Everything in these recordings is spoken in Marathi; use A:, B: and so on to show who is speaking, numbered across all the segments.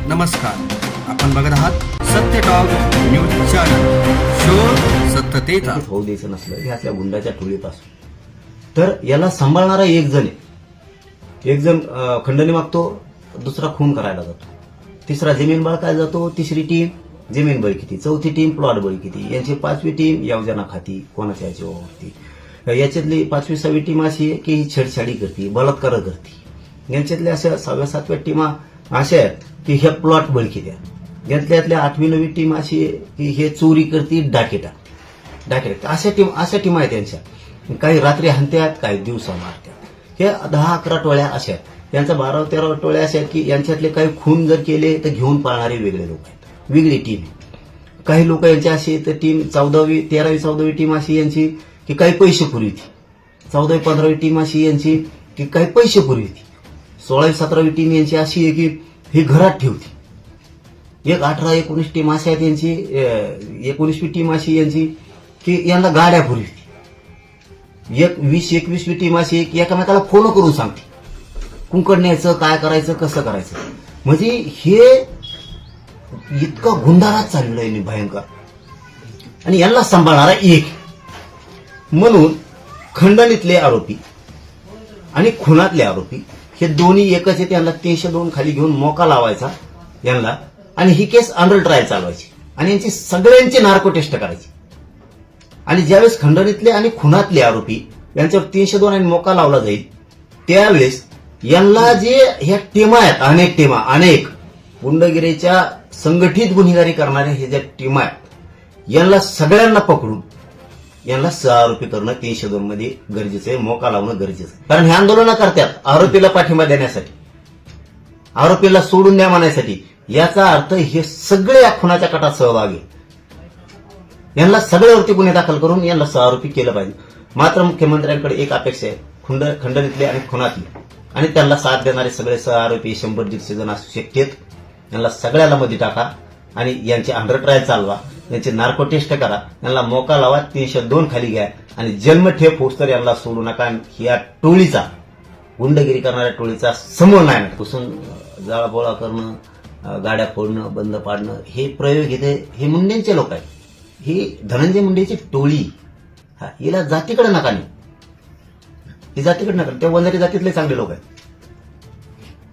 A: नमस्कार, आपण बघत आहात सत्य टॉक न्यूज चॅनल. शोध सत्यतेचा.
B: होऊ द्यायचं नसलं ह्यातल्या गुंडाच्या टोळीपासून तर याला सांभाळणारा एक जण आहे. एक जण खंडणी मागतो, दुसरा खून करायला जातो, तिसरा जमीन बळकायला जातो, तिसरी टीम जमीन बळकिती, चौथी टीम प्लॉट बळकिती, यांची पाचवी टीम योजना खाती कोणाच्या याच्यावरती. याच्यातली 5वी 6वी टीम अशी आहे की ही छेडछाडी करते, बलात्कार करते. यांच्यातल्या अशा 6व्या 7व्या टीमा अशा आहेत की ह्या प्लॉट बळकित्या. यातल्या 8वी 9वी टीम अशी आहे की हे चोरी करते, डाकेटा. अशा टीम आहेत त्यांच्या. काही रात्री हाणत्यात, काही दिवसा मारतात. हे 10-11 टोळ्या अशा आहेत. यांचा 12-13 टोळ्या अशा आहेत की यांच्यातले काही खून जर केले तर घेऊन पाळणारे वेगळे लोक आहेत, वेगळी टीम. काही लोक यांच्या अशी तर टीम 13वी 14वी टीम अशी यांची की काही पैसे पुरविती. 14वी 15वी टीम अशी यांची की काही पैसे पुरविती. 16वी 17वी टीम यांची अशी आहे की ही घरात ठेवती. एक 18-19 टीम अशा आहेत यांची. 19वी टीम अशी यांची की यांना गाड्या पुरविती. एक 20-21वी टीम अशी की एकामेकाला फोन करून सांगते कुंकड न्यायचं, काय करायचं, कसं करायचं. म्हणजे हे इतकं गुंडाराज चाललेलं आहे भयंकर. आणि यांना सांभाळणारा एक. म्हणून खंडणीतले आरोपी आणि खुनातले आरोपी हे दोन्ही एकच आहे. त्यांना 302 खाली घेऊन मोका लावायचा यांना आणि ही केस अंडर ट्रायल चालवायची आणि यांची सगळ्यांची नार्को टेस्ट करायची. आणि ज्यावेळेस खंडणीतले आणि खुनातले आरोपी यांच्यावर 302 आणि मोका लावला जाईल त्यावेळेस यांना जे ह्या टीमा आहेत, अनेक गुंडगिरीच्या संघटित गुन्हेगारी करणारे हे ज्या टीमा आहेत यांना सगळ्यांना पकडून यांना आरोपी करणं 302 मध्ये गरजेचं आहे, मोका लावणं गरजेचं आहे. कारण हे आंदोलन करतात आरोपीला पाठिंबा देण्यासाठी, आरोपीला सोडून द्या म्हणण्यासाठी. याचा अर्थ हे सगळे या खुनाच्या कटात सहभागी आहेत. यांना सगळ्यावरती गुन्हे दाखल करून यांना आरोपी केलं पाहिजे. मात्र मुख्यमंत्र्यांकडे एक अपेक्षा आहे, खंडणीतले आणि खुनातले आणि त्यांना साथ देणारे सगळे आरोपी 100-150 जण असू शकतात. यांना सगळ्याला मध्ये टाका आणि यांची अंडर ट्रायल चालवा, यांची नार्को टेस्ट करा, यांना मोका लावा, 302 खाली घ्या आणि जन्मठेप होस तर यांना सोडू नका. या टोळीचा, गुंडगिरी करणाऱ्या टोळीचा समूळ नाही पुसून जाळापोळा करणं, गाड्या फोडणं, बंद पाडणं हे प्रयोग इथे हे मुंडेंचे लोक आहेत. ही धनंजय मुंडेची टोळी. हिला जातीकडे नका नाही, ही जातीकडे नका. त्या वंजारी जातीतले चांगले लोक आहेत,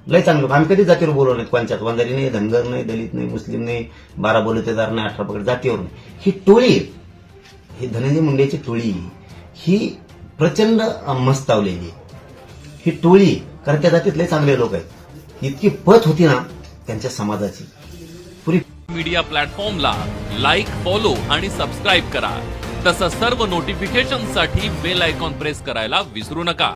B: लय चांगले लोक. आम्ही कधी जातीवर बोलवलं नाहीत. कोणच्यात वंजारी नाही, धनगर नाही, दलित नाही, मुस्लिम नाही, 12 बलुतेदार नाही, 18 पकड जातीवर नाही. ही टोळी, ही धनंजय मुंडेची टोळी ही प्रचंड मस्तावलेली. ही टोळी कारण त्या जातीतले चांगले लोक आहेत. इतकी पत होती ना त्यांच्या समाजाची पुरी.
C: मीडिया प्लॅटफॉर्मला लाईक, फॉलो आणि सबस्क्राईब करा. तसंच सर्व नोटिफिकेशनसाठी बेल आयकॉन प्रेस करायला विसरू नका.